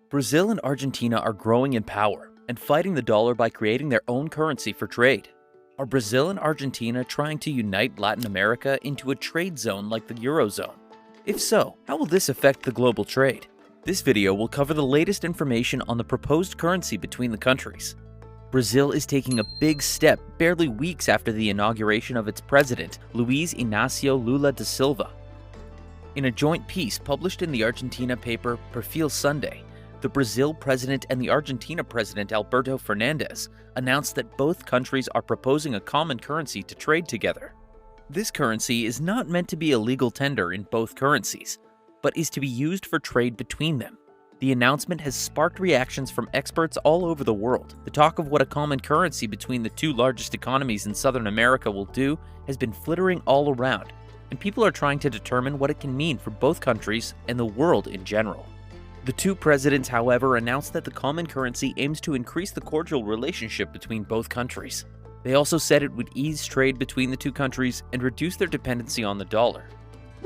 Brazil and Argentina are growing in power and fighting the dollar by creating their own currency for trade. Are Brazil and Argentina trying to unite Latin America into a trade zone like the eurozone? If so, how will this affect the global trade? This video will cover the latest information on the proposed currency between the countries. Brazil is taking a big step barely weeks after the inauguration of its president, Luiz Inácio Lula da Silva. In a joint piece published in the Argentina paper Perfil Sunday, the Brazil president and the Argentina president Alberto Fernandes announced that both countries are proposing a common currency to trade together. This currency is not meant to be a legal tender in both currencies, but is to be used for trade between them. The announcement has sparked reactions from experts all over the world. The talk of what a common currency between the two largest economies in Southern America will do has been flittering all around, and people are trying to determine what it can mean for both countries and the world in general. The two presidents, however, announced that the common currency aims to increase the cordial relationship between both countries. They also said it would ease trade between the two countries and reduce their dependency on the dollar.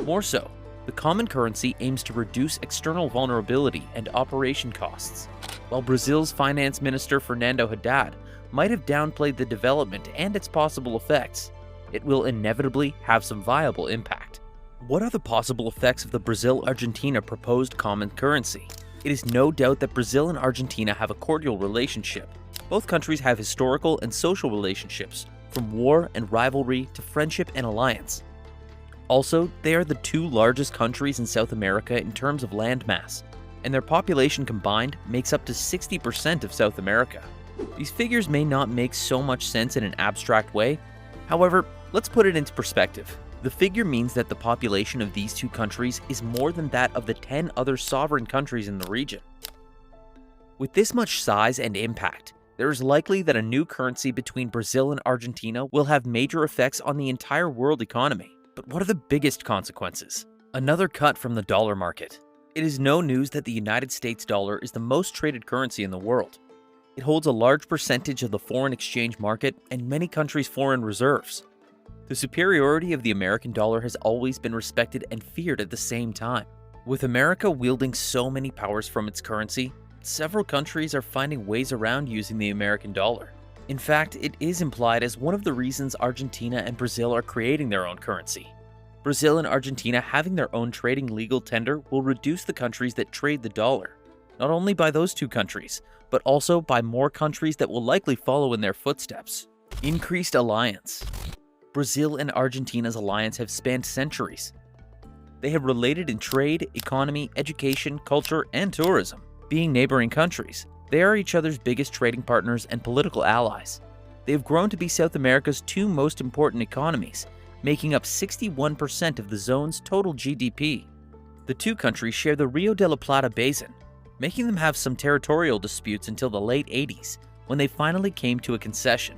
More so, the common currency aims to reduce external vulnerability and operation costs. While Brazil's finance minister Fernando Haddad might have downplayed the development and its possible effects, it will inevitably have some viable impact. What are the possible effects of the Brazil-Argentina proposed common currency? It is no doubt that Brazil and Argentina have a cordial relationship. Both countries have historical and social relationships, from war and rivalry to friendship and alliance. Also, they are the two largest countries in South America in terms of landmass, and their population combined makes up to 60% of South America. These figures may not make so much sense in an abstract way. However, let's put it into perspective. The figure means that the population of these two countries is more than that of the 10 other sovereign countries in the region. With this much size and impact, there is likely that a new currency between Brazil and Argentina will have major effects on the entire world economy. But what are the biggest consequences? Another cut from the dollar market. It is no news that the United States dollar is the most traded currency in the world. It holds a large percentage of the foreign exchange market and many countries' foreign reserves. The superiority of the American dollar has always been respected and feared at the same time. With America wielding so many powers from its currency, several countries are finding ways around using the American dollar. In fact, it is implied as one of the reasons Argentina and Brazil are creating their own currency. Brazil and Argentina having their own trading legal tender will reduce the countries that trade the dollar, not only by those two countries, but also by more countries that will likely follow in their footsteps. Increased alliance. Brazil and Argentina's alliance have spanned centuries. They have related in trade, economy, education, culture, and tourism. Being neighboring countries, they are each other's biggest trading partners and political allies. They have grown to be South America's two most important economies, making up 61% of the zone's total GDP. The two countries share the Rio de la Plata basin, making them have some territorial disputes until the late 80s, when they finally came to a concession.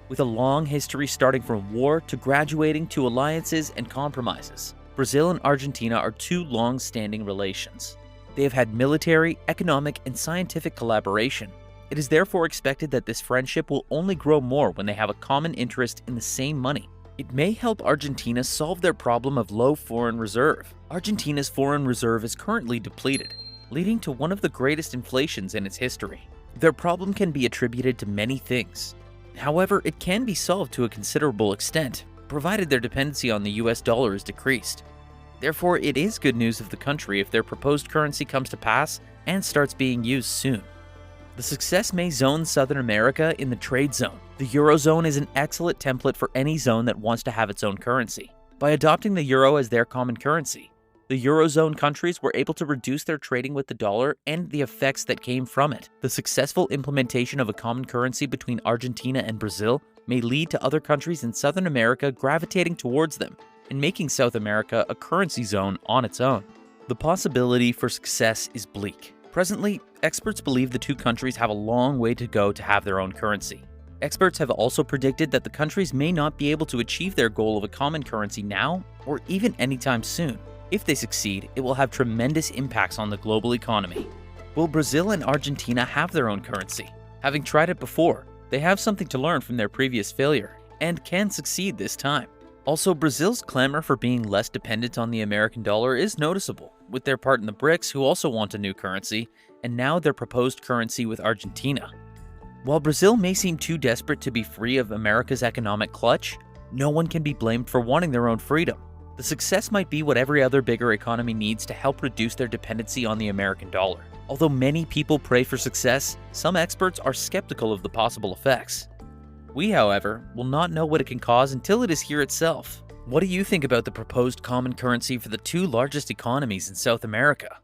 With a long history starting from war to graduating to alliances and compromises, Brazil and Argentina are two long-standing relations. They have had military, economic, and scientific collaboration. It is therefore expected that this friendship will only grow more when they have a common interest in the same money. It may help Argentina solve their problem of low foreign reserve. Argentina's foreign reserve is currently depleted, leading to one of the greatest inflations in its history. Their problem can be attributed to many things. However, it can be solved to a considerable extent, provided their dependency on the US dollar is decreased. Therefore, it is good news of the country if their proposed currency comes to pass and starts being used soon. The success may zone Southern America in the trade zone. The eurozone is an excellent template for any zone that wants to have its own currency. By adopting the euro as their common currency, the eurozone countries were able to reduce their trading with the dollar and the effects that came from it. The successful implementation of a common currency between Argentina and Brazil may lead to other countries in Southern America gravitating towards them and making South America a currency zone on its own. The possibility for success is bleak. Presently, experts believe the two countries have a long way to go to have their own currency. Experts have also predicted that the countries may not be able to achieve their goal of a common currency now or even anytime soon. If they succeed, it will have tremendous impacts on the global economy. Will Brazil and Argentina have their own currency? Having tried it before, they have something to learn from their previous failure and can succeed this time. Also, Brazil's clamor for being less dependent on the American dollar is noticeable, with their part in the BRICS who also want a new currency, and now their proposed currency with Argentina. While Brazil may seem too desperate to be free of America's economic clutch, no one can be blamed for wanting their own freedom. The success might be what every other bigger economy needs to help reduce their dependency on the American dollar. Although many people pray for success, some experts are skeptical of the possible effects. We, however, will not know what it can cause until it is here itself. What do you think about the proposed common currency for the two largest economies in South America?